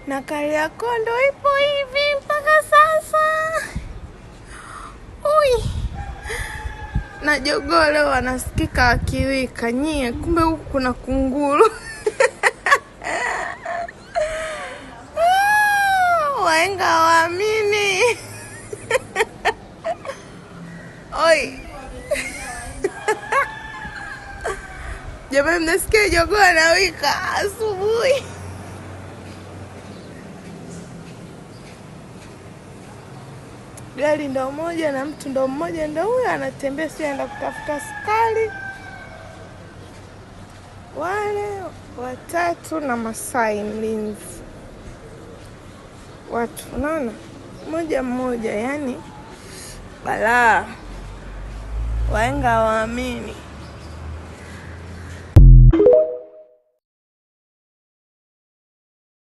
na Kariakoo ndo ipo hivi mpaka sasa. Ui. Na jogoo leo anasikika akiwika nyie, kumbe huku kuna kunguru. Wahenga waamini. Oi. Jamani, mnasikia jogoo anawika asubuhi? Gari ndo moja na mtu ndo mmoja, ndo huyo anatembea, sio anaenda kutafuta sukari. Wale watatu na Masai mlinzi. Watu unaona, mmoja mmoja, yani balaa. Wahenga waamini.